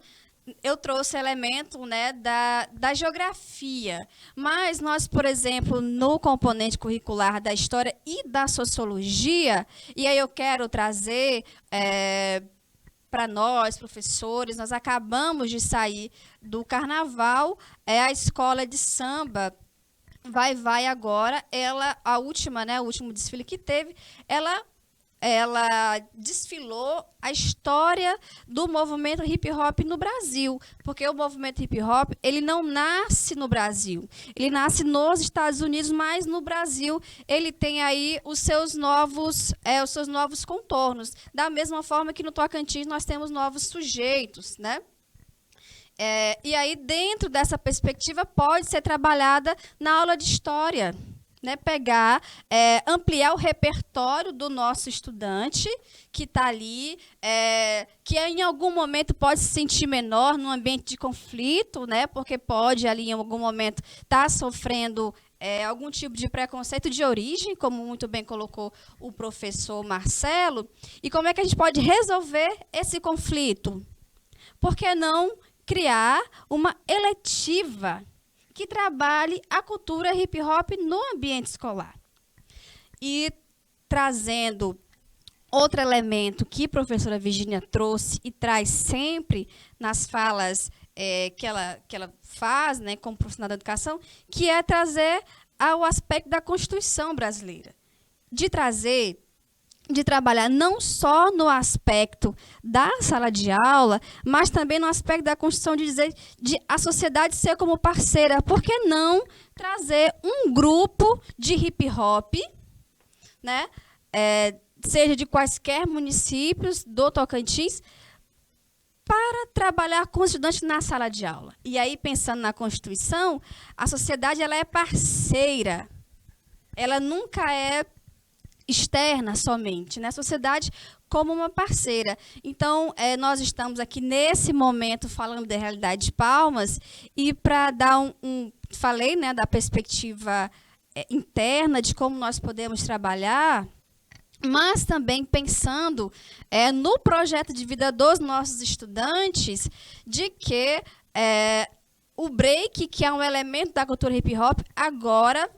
eu trouxe elemento, né, da geografia, mas nós, por exemplo, no componente curricular da história e da sociologia, e aí eu quero trazer para nós, professores, nós acabamos de sair do carnaval, a escola de samba Vai agora, a última, né, o último desfile que teve, ela desfilou a história do movimento hip hop no Brasil, porque o movimento hip hop, ele não nasce no Brasil, ele nasce nos Estados Unidos, mas no Brasil ele tem aí os seus novos contornos, da mesma forma que no Tocantins nós temos novos sujeitos, né? E aí, dentro dessa perspectiva, pode ser trabalhada na aula de história, né? Ampliar o repertório do nosso estudante que está ali, que em algum momento pode se sentir menor num ambiente de conflito, né? Porque pode ali em algum momento estar sofrendo algum tipo de preconceito de origem, como muito bem colocou o professor Marcelo. E como é que a gente pode resolver esse conflito? Por que não criar uma eletiva que trabalhe a cultura hip hop no ambiente escolar? E trazendo outro elemento que a professora Virgínia trouxe e traz sempre nas falas que ela faz, né, como profissional da educação, que é trazer o aspecto da Constituição brasileira. De trabalhar não só no aspecto da sala de aula, mas também no aspecto da Constituição, de dizer de a sociedade ser como parceira. Por que não trazer um grupo de hip hop, né, seja de quaisquer municípios do Tocantins, para trabalhar com os estudantes na sala de aula? E aí, pensando na Constituição, a sociedade ela é parceira, ela nunca é externa somente, né? A sociedade como uma parceira. Então, nós estamos aqui nesse momento falando da realidade de Palmas e para dar falei, né, da perspectiva interna de como nós podemos trabalhar, mas também pensando no projeto de vida dos nossos estudantes, de que o break, que é um elemento da cultura hip hop, agora,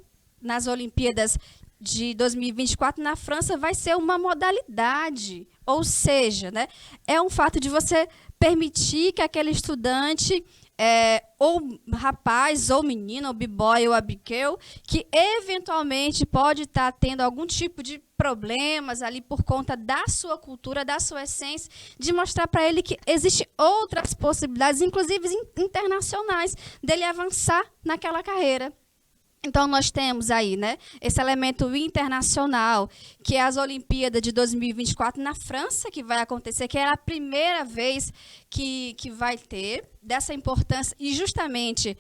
nas Olimpíadas de 2024, na França, vai ser uma modalidade. Ou seja, né, é um fato de você permitir que aquele estudante, ou rapaz, ou menino, ou b-boy, ou abigail, que eventualmente pode estar tendo algum tipo de problemas ali por conta da sua cultura, da sua essência, de mostrar para ele que existem outras possibilidades, inclusive internacionais, dele avançar naquela carreira. Então, nós temos aí, né, esse elemento internacional, que é as Olimpíadas de 2024 na França, que vai acontecer, que é a primeira vez que vai ter dessa importância. E, justamente,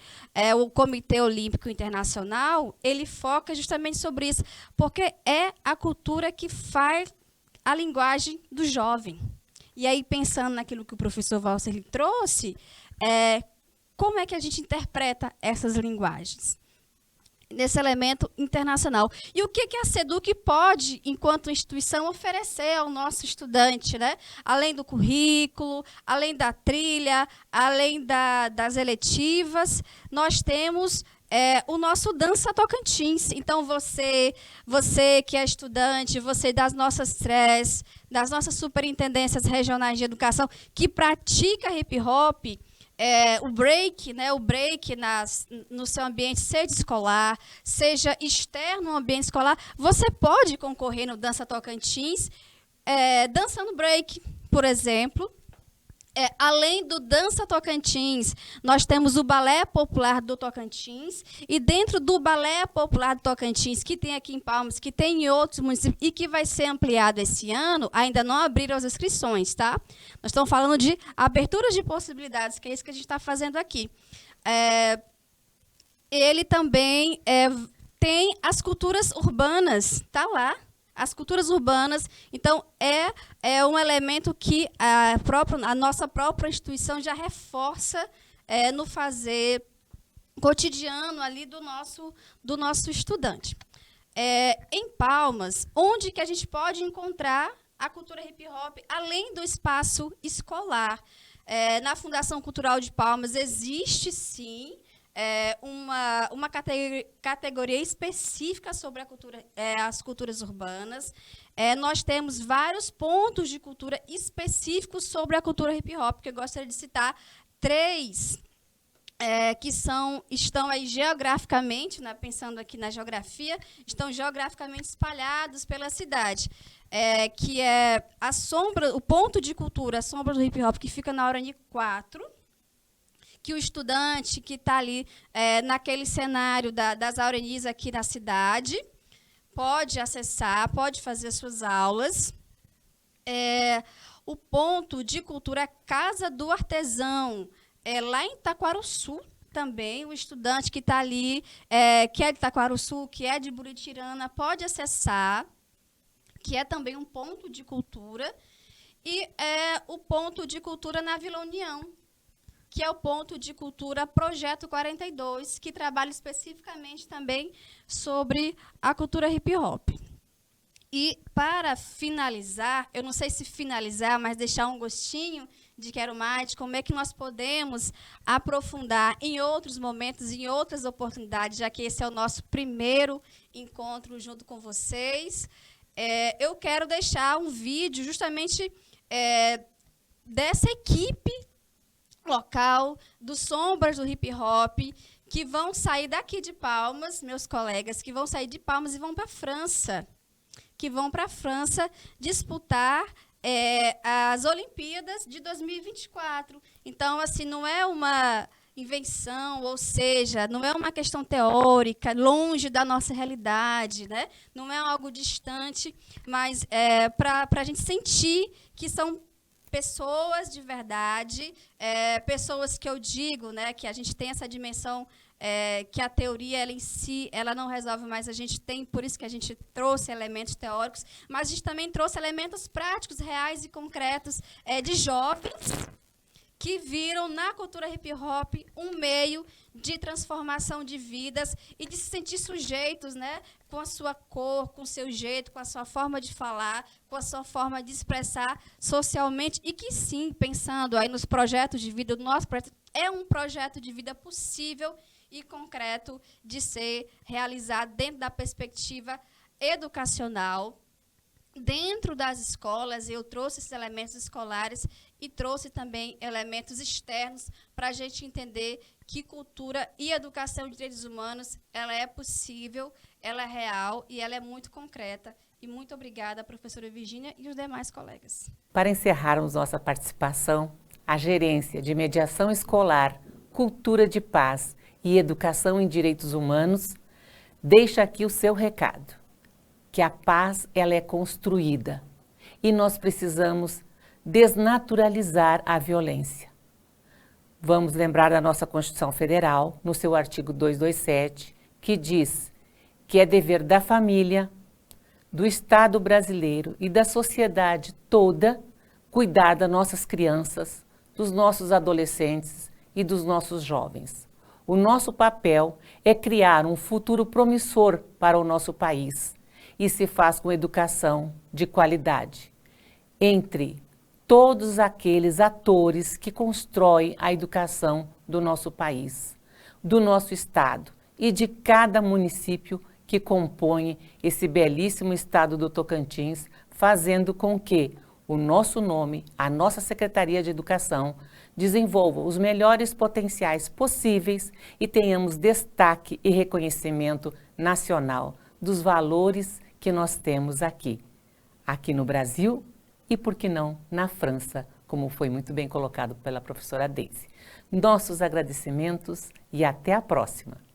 o Comitê Olímpico Internacional, ele foca justamente sobre isso, porque é a cultura que faz a linguagem do jovem. E aí, pensando naquilo que o professor Valser trouxe, como é que a gente interpreta essas linguagens? nesse elemento internacional. E o que a SEDUC pode, enquanto instituição, oferecer ao nosso estudante, né? Além do currículo, além da trilha, além das eletivas, nós temos o nosso Dança Tocantins. Então, você que é estudante, você das nossas TREs, das nossas superintendências regionais de educação, que pratica hip-hop, o break, né, no seu ambiente, seja escolar, seja externo ao ambiente escolar, você pode concorrer no Dança Tocantins, dançando break, por exemplo. Além do Dança Tocantins, nós temos o Balé Popular do Tocantins, e dentro do Balé Popular do Tocantins, que tem aqui em Palmas, que tem em outros municípios e que vai ser ampliado esse ano, ainda não abriram as inscrições, tá? Nós estamos falando de aberturas de possibilidades, que é isso que a gente está fazendo aqui. Ele também tem as culturas urbanas, tá lá. As culturas urbanas, então, é um elemento que a nossa própria instituição já reforça no fazer cotidiano ali do nosso estudante. Em Palmas, onde que a gente pode encontrar a cultura hip-hop, além do espaço escolar? Na Fundação Cultural de Palmas existe, sim, uma categoria específica sobre as culturas urbanas. Nós temos vários pontos de cultura específicos sobre a cultura hip-hop, que eu gostaria de citar 3, que estão aí geograficamente, né, pensando aqui na geografia, estão geograficamente espalhados pela cidade, que é o ponto de cultura, a Sombra do Hip-Hop, que fica na Aurani 4, que o estudante que está ali naquele cenário das Auranis aqui na cidade pode acessar, pode fazer suas aulas. O ponto de cultura Casa do Artesão, lá em Taquarussu também, o estudante que está ali, que é de Taquarussu, que é de Buritirana, pode acessar, que é também um ponto de cultura. E o ponto de cultura na Vila União, que é o ponto de cultura Projeto 42, que trabalha especificamente também sobre a cultura hip-hop. E, para finalizar, eu não sei se finalizar, mas deixar um gostinho de quero mais, como é que nós podemos aprofundar em outros momentos, em outras oportunidades, já que esse é o nosso primeiro encontro junto com vocês. Eu quero deixar um vídeo justamente dessa equipe local, dos Sombras do Hip Hop, que vão sair daqui de Palmas, meus colegas, que vão sair de Palmas e vão para a França, disputar as Olimpíadas de 2024. Então, assim, não é uma invenção, ou seja, não é uma questão teórica, longe da nossa realidade, né? Não é algo distante, mas para a gente sentir que são pessoas de verdade, pessoas que eu digo, né, que a gente tem essa dimensão, que a teoria ela em si ela não resolve, mas a gente tem, por isso que a gente trouxe elementos teóricos, mas a gente também trouxe elementos práticos, reais e concretos, de jovens que viram na cultura hip-hop um meio de transformação de vidas e de se sentir sujeitos, né, com a sua cor, com o seu jeito, com a sua forma de falar, com a sua forma de expressar socialmente, e que, sim, pensando aí nos projetos de vida, o nosso projeto é um projeto de vida possível e concreto de ser realizado dentro da perspectiva educacional. Dentro das escolas, eu trouxe esses elementos escolares e trouxe também elementos externos para a gente entender que cultura e educação de direitos humanos, ela é possível, ela é real e ela é muito concreta. E muito obrigada, professora Virgínia e os demais colegas. Para encerrarmos nossa participação, a Gerência de Mediação Escolar, Cultura de Paz e Educação em Direitos Humanos deixa aqui o seu recado. Que a paz ela é construída e nós precisamos desnaturalizar a violência. Vamos lembrar da nossa Constituição Federal, no seu artigo 227, que diz que é dever da família, do Estado brasileiro e da sociedade toda cuidar das nossas crianças, dos nossos adolescentes e dos nossos jovens. O nosso papel é criar um futuro promissor para o nosso país e se faz com educação de qualidade. Entre todos aqueles atores que constroem a educação do nosso país, do nosso estado e de cada município que compõe esse belíssimo estado do Tocantins, fazendo com que o nosso nome, a nossa Secretaria de Educação, desenvolva os melhores potenciais possíveis e tenhamos destaque e reconhecimento nacional dos valores que nós temos aqui no Brasil e, por que não, na França, como foi muito bem colocado pela professora Deise. Nossos agradecimentos e até a próxima!